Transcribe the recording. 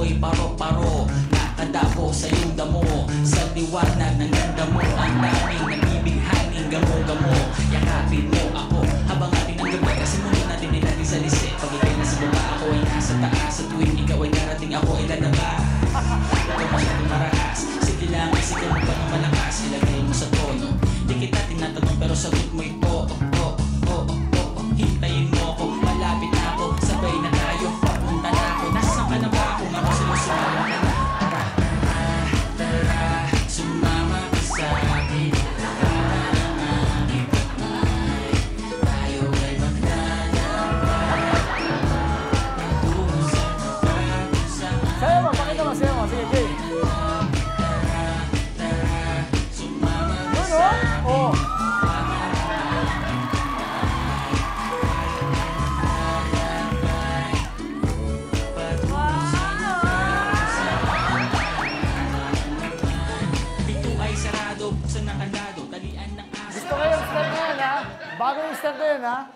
ako'y paro-paro. Nakadako sa iyong damo, sa liwanag ng ganda mo. Ang daming nagibighaning gamo-gamo. Yakapin mo ako habang ating ang gabi, kasi muna natin nilating sa lisi. Pag ikay nasa baba, ako ay nasa taas. Sa tuwing ikaw ay narating, ako ay lalaba. Ikaw masyadong marahas, sige lang, isigaw mo pa ng malakas. Ilagay mo sa tono, di kita tinatanong pero sagot mo ito. Hintayin mo ako, malapit na ako, sabay na tayo, papunta na ako. Nasaan ka na ba? Kung ako sumama ka na. Tara, sumama ka sa akin. Tayo ay maglalakad tungo sa pag-usapan. Sayo mo, pakita mo, sayo mo. Sige, Jay. Sumama ka sa akin. Oh. Sa nakandado, talian ng asa. Gusto ko yung step na yan, ha? Bagong step na yan, ha?